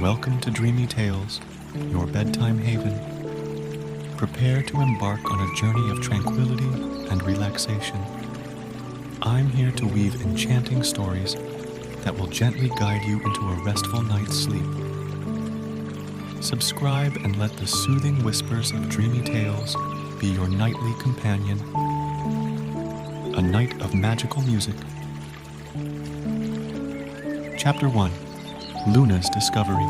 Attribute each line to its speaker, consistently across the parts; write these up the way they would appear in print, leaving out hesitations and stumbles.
Speaker 1: Welcome to Dreamy Tales, your bedtime haven. Prepare to embark on a journey of tranquility and relaxation. I'm here to weave enchanting stories that will gently guide you into a restful night's sleep. Subscribe and let the soothing whispers of Dreamy Tales be your nightly companion. A night of magical music. Chapter 1. Luna's Discovery.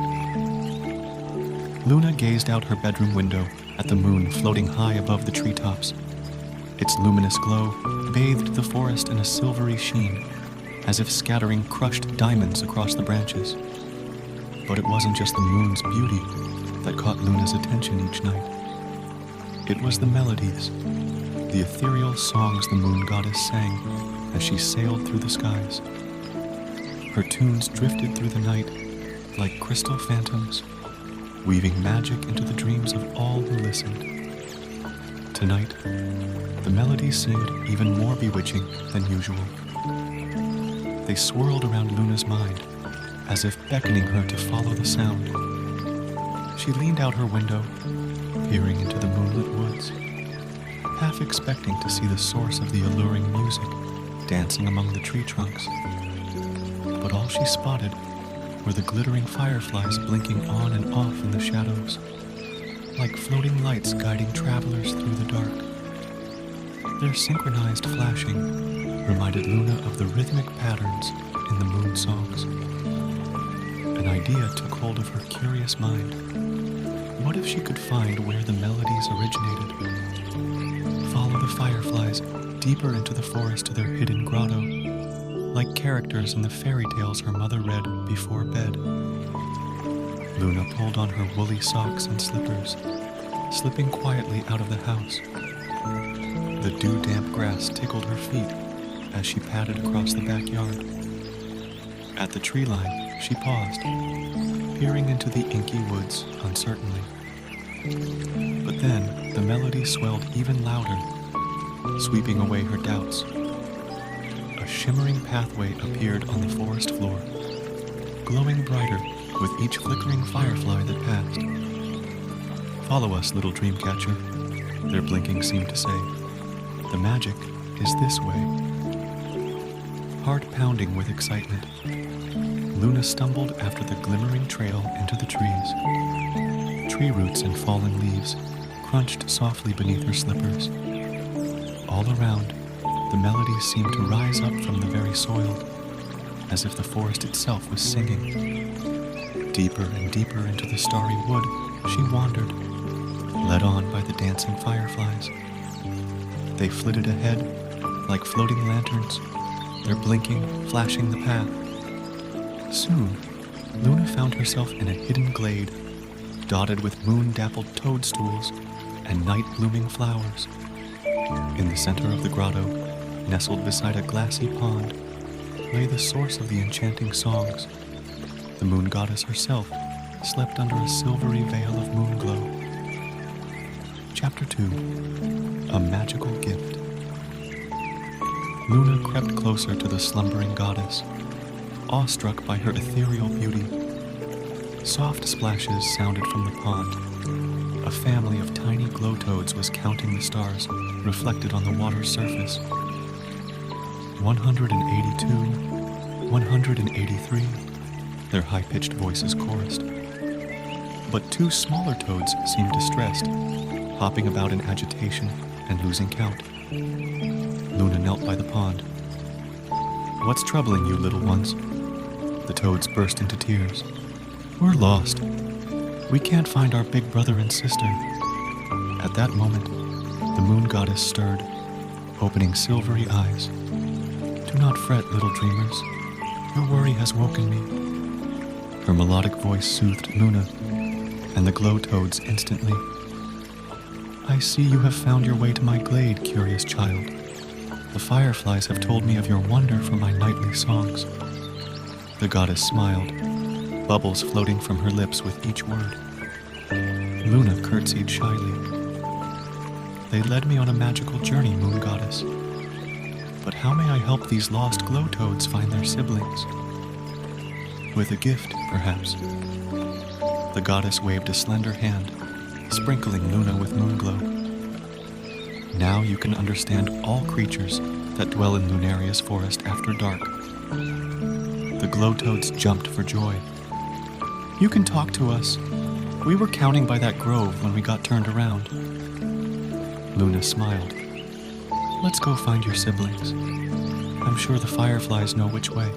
Speaker 1: Luna gazed out her bedroom window at the moon floating high above the treetops. Its luminous glow bathed the forest in a silvery sheen, as if scattering crushed diamonds across the branches. But it wasn't just the moon's beauty that caught Luna's attention each night. It was the melodies, the ethereal songs the moon goddess sang as she sailed through the skies. Her tunes drifted through the night like crystal phantoms, weaving magic into the dreams of all who listened. Tonight, the melodies seemed even more bewitching than usual. They swirled around Luna's mind, as if beckoning her to follow the sound. She leaned out her window, peering into the moonlit woods, half expecting to see the source of the alluring music dancing among the tree trunks. But all she spotted were the glittering fireflies blinking on and off in the shadows, like floating lights guiding travelers through the dark. Their synchronized flashing reminded Luna of the rhythmic patterns in the moon songs. An idea took hold of her curious mind. What if she could find where the melodies originated? Follow the fireflies deeper into the forest to their hidden grotto, like characters in the fairy tales her mother read before bed. Luna pulled on her woolly socks and slippers, slipping quietly out of the house. The dew-damp grass tickled her feet as she padded across the backyard. At the tree line, she paused, peering into the inky woods uncertainly. But then the melody swelled even louder, sweeping away her doubts. A shimmering pathway appeared on the forest floor, glowing brighter with each flickering firefly that passed. "Follow us, little dreamcatcher," their blinking seemed to say. "The magic is this way." Heart pounding with excitement, Luna stumbled after the glimmering trail into the trees. Tree roots and fallen leaves crunched softly beneath her slippers. All around, the melodies seemed to rise up from the very soil, as if the forest itself was singing. Deeper and deeper into the starry wood, she wandered, led on by the dancing fireflies. They flitted ahead like floating lanterns, their blinking flashing the path. Soon, Luna found herself in a hidden glade, dotted with moon-dappled toadstools and night-blooming flowers. In the center of the grotto, nestled beside a glassy pond, lay the source of the enchanting songs. The moon goddess herself slept under a silvery veil of moonglow. Chapter 2. A Magical Gift. Luna crept closer to the slumbering goddess, awestruck by her ethereal beauty. Soft splashes sounded from the pond. A family of tiny glow toads was counting the stars reflected on the water's surface. 182, 183, their high-pitched voices chorused. But two smaller toads seemed distressed, hopping about in agitation and losing count. Luna knelt by the pond. "What's troubling you, little ones?" The toads burst into tears. "We're lost. We can't find our big brother and sister." At that moment, the moon goddess stirred, opening silvery eyes. "Do not fret, little dreamers. Your worry has woken me." Her melodic voice soothed Luna, and the glow toads instantly. "I see you have found your way to my glade, curious child. The fireflies have told me of your wonder for my nightly songs." The goddess smiled, bubbles floating from her lips with each word. Luna curtsied shyly. "They led me on a magical journey, moon goddess. But how may I help these lost glow toads find their siblings?" "With a gift, perhaps." The goddess waved a slender hand, sprinkling Luna with moonglow. Now you can understand all creatures that dwell in Lunaria's forest after dark. The glowtoads jumped for joy. You can talk to us. We were counting by that grove when we got turned around. Luna smiled. Let's go find your siblings. I'm sure the fireflies know which way.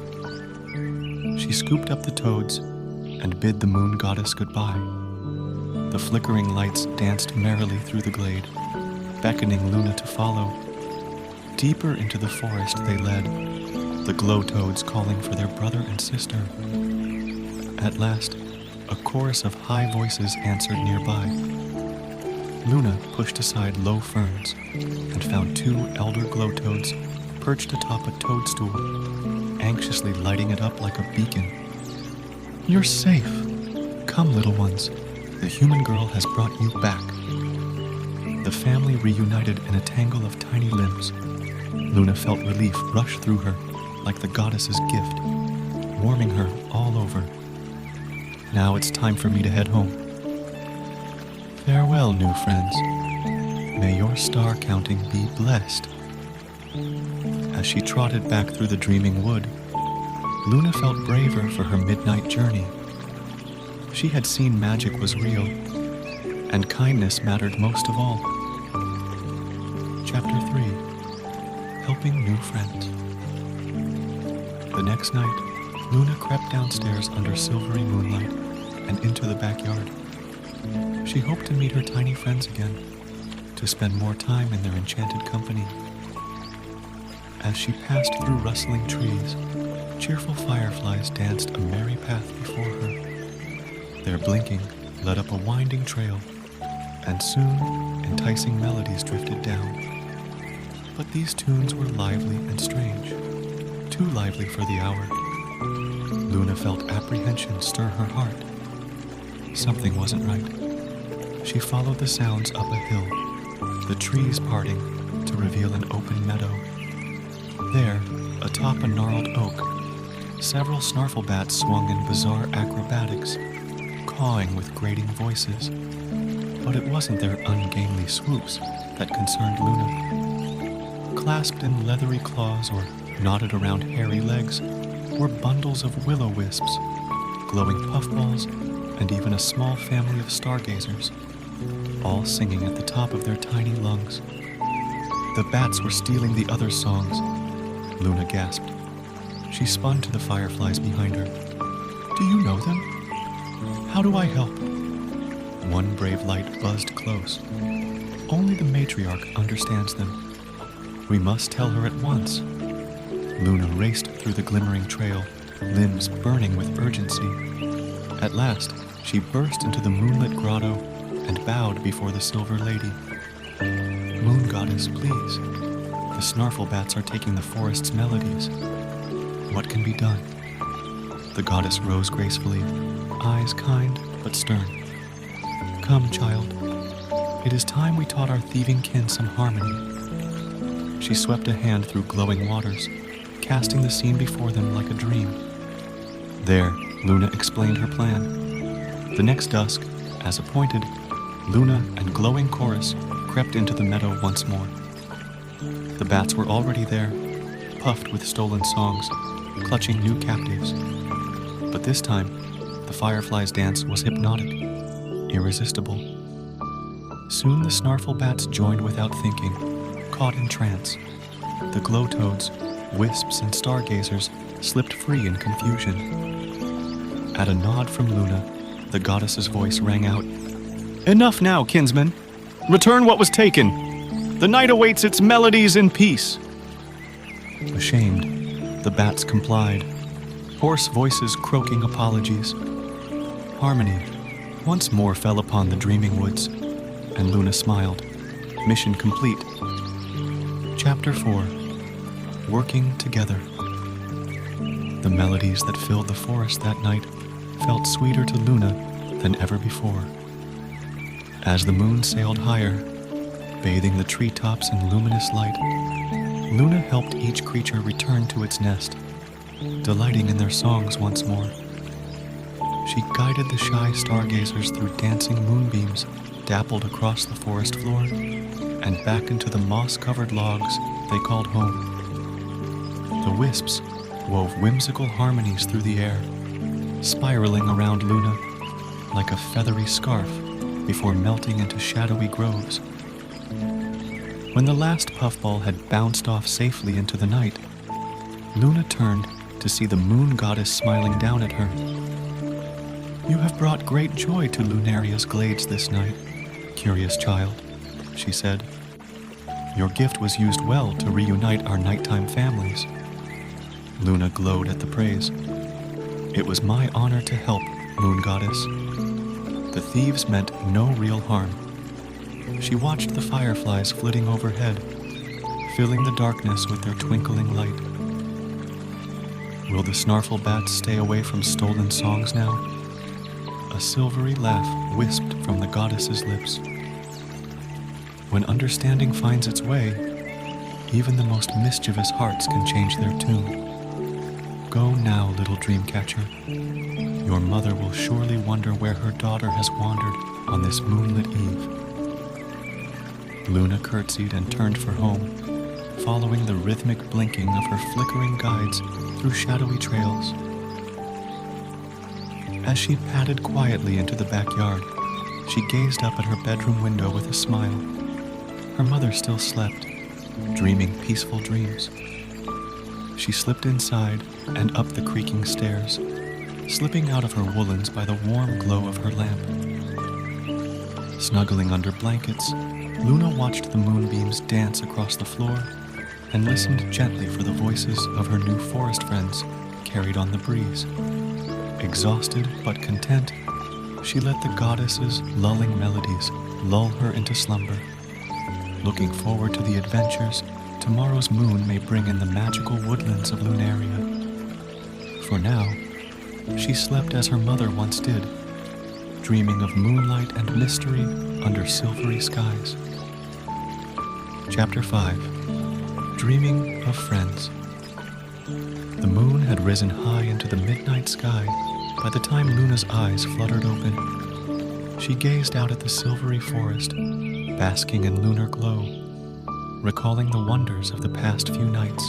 Speaker 1: She scooped up the toads and bid the moon goddess goodbye. The flickering lights danced merrily through the glade, beckoning Luna to follow. Deeper into the forest they led, the glowtoads calling for their brother and sister. At last, a chorus of high voices answered nearby. Luna pushed aside low ferns and found 2 elder glowtoads perched atop a toadstool, anxiously lighting it up like a beacon. You're safe. Come, little ones. The human girl has brought you back. The family reunited in a tangle of tiny limbs. Luna felt relief rush through her like the goddess's gift, warming her all over. Now it's time for me to head home. Farewell, new friends. May your star counting be blessed. As she trotted back through the dreaming wood, Luna felt braver for her midnight journey. She had seen magic was real, and kindness mattered most of all. Chapter 3. Helping New Friends. The next night, Luna crept downstairs under silvery moonlight and into the backyard. She hoped to meet her tiny friends again, to spend more time in their enchanted company. As she passed through rustling trees, cheerful fireflies danced a merry path before her. Their blinking led up a winding trail, and soon enticing melodies drifted down. But these tunes were lively and strange, too lively for the hour. Luna felt apprehension stir her heart. Something wasn't right. She followed the sounds up a hill, the trees parting to reveal an open meadow. There, atop a gnarled oak, several snarflebats swung in bizarre acrobatics, cawing with grating voices. But it wasn't their ungainly swoops that concerned Luna. Clasped in leathery claws or knotted around hairy legs were bundles of will-o-wisps, glowing puffballs, and even a small family of stargazers, all singing at the top of their tiny lungs. The bats were stealing the other songs. Luna gasped. She spun to the fireflies behind her. Do you know them? How do I help? One brave light buzzed close. Only the matriarch understands them. We must tell her at once. Luna raced through the glimmering trail, limbs burning with urgency. At last, she burst into the moonlit grotto and bowed before the silver lady. Moon goddess, please. The snarflebats are taking the forest's melodies. What can be done? The goddess rose gracefully, eyes kind but stern. Come, child. It is time we taught our thieving kin some harmony. She swept a hand through glowing waters, casting the scene before them like a dream. There, Luna explained her plan. The next dusk, as appointed, Luna and glowing chorus crept into the meadow once more. The bats were already there, puffed with stolen songs, clutching new captives. But this time, the fireflies' dance was hypnotic, irresistible. Soon the snarflebats joined without thinking, caught in trance. The glowtoads, wisps, and stargazers slipped free in confusion. At a nod from Luna, the goddess's voice rang out. Enough now, kinsmen! Return what was taken! The night awaits its melodies in peace! Ashamed, the bats complied, hoarse voices croaking apologies. Harmony once more fell upon the dreaming woods, and Luna smiled. Mission complete. Chapter 4. Working Together. The melodies that filled the forest that night felt sweeter to Luna than ever before. As the moon sailed higher, bathing the treetops in luminous light, Luna helped each creature return to its nest, delighting in their songs once more. She guided the shy stargazers through dancing moonbeams dappled across the forest floor and back into the moss-covered logs they called home. The wisps wove whimsical harmonies through the air, spiraling around Luna like a feathery scarf before melting into shadowy groves. When the last puffball had bounced off safely into the night, Luna turned to see the moon goddess smiling down at her. "You have brought great joy to Lunaria's glades this night, curious child," she said. "Your gift was used well to reunite our nighttime families." Luna glowed at the praise. "It was my honor to help, moon goddess." The thieves meant no real harm. She watched the fireflies flitting overhead, filling the darkness with their twinkling light. Will the snarfle bats stay away from stolen songs now? A silvery laugh wisped from the goddess's lips. When understanding finds its way, even the most mischievous hearts can change their tune. Go now, little dream catcher. Your mother will surely wonder where her daughter has wandered on this moonlit eve. Luna curtsied and turned for home, following the rhythmic blinking of her flickering guides through shadowy trails. As she padded quietly into the backyard, she gazed up at her bedroom window with a smile. Her mother still slept, dreaming peaceful dreams. She slipped inside and up the creaking stairs, slipping out of her woolens by the warm glow of her lamp. Snuggling under blankets, Luna watched the moonbeams dance across the floor and listened gently for the voices of her new forest friends carried on the breeze. Exhausted but content, she let the goddess's lulling melodies lull her into slumber. Looking forward to the adventures tomorrow's moon may bring in the magical woodlands of Lunaria. For now, she slept as her mother once did, dreaming of moonlight and mystery under silvery skies. Chapter 5. Dreaming of Friends. The moon had risen high into the midnight sky by the time Luna's eyes fluttered open. She gazed out at the silvery forest, basking in lunar glow, recalling the wonders of the past few nights.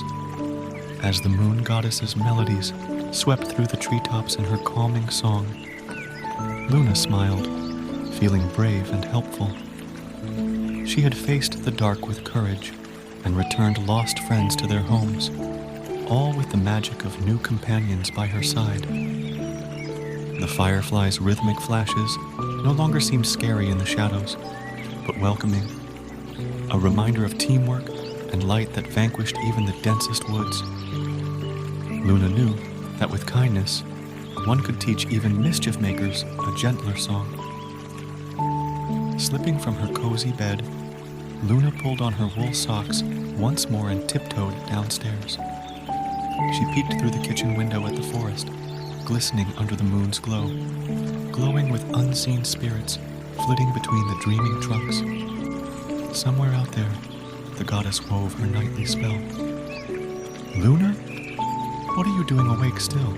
Speaker 1: As the moon goddess's melodies swept through the treetops in her calming song, Luna smiled, feeling brave and helpful. She had faced the dark with courage and returned lost friends to their homes, all with the magic of new companions by her side. The fireflies' rhythmic flashes no longer seemed scary in the shadows, but welcoming, a reminder of teamwork and light that vanquished even the densest woods. Luna knew that with kindness, one could teach even mischief makers a gentler song. Slipping from her cozy bed, Luna pulled on her wool socks once more and tiptoed downstairs. She peeked through the kitchen window at the forest, glistening under the moon's glow, glowing with unseen spirits flitting between the dreaming trunks. Somewhere out there, the goddess wove her nightly spell. "Luna? What are you doing awake still?"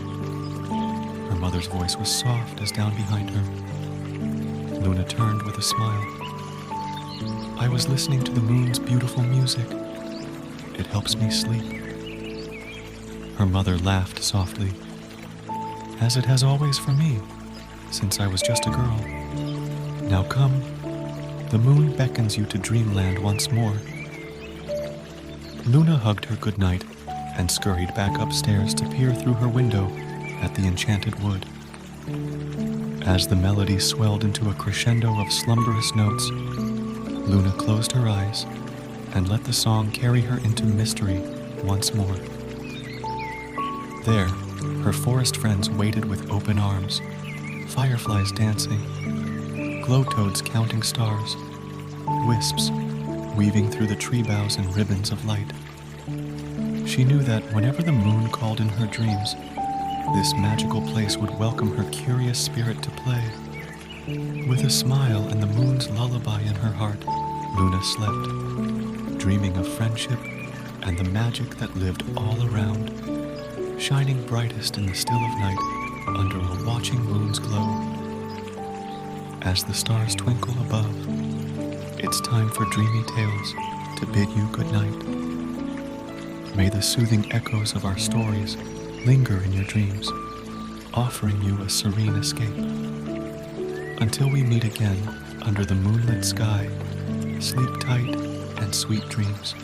Speaker 1: Her mother's voice was soft as down behind her. Luna turned with a smile. "I was listening to the moon's beautiful music. It helps me sleep." Her mother laughed softly. "As it has always for me, since I was just a girl. Now come, the moon beckons you to dreamland once more." Luna hugged her goodnight and scurried back upstairs to peer through her window at the enchanted wood. As the melody swelled into a crescendo of slumberous notes, Luna closed her eyes and let the song carry her into mystery once more. There, her forest friends waited with open arms, fireflies dancing, glowtoads counting stars, wisps weaving through the tree boughs in ribbons of light. She knew that whenever the moon called in her dreams, this magical place would welcome her curious spirit to play. With a smile and the moon's lullaby in her heart, Luna slept, dreaming of friendship and the magic that lived all around, shining brightest in the still of night under a watching moon's glow. As the stars twinkle above, it's time for dreamy tales to bid you good night. May the soothing echoes of our stories linger in your dreams, offering you a serene escape. Until we meet again under the moonlit sky, sleep tight and sweet dreams.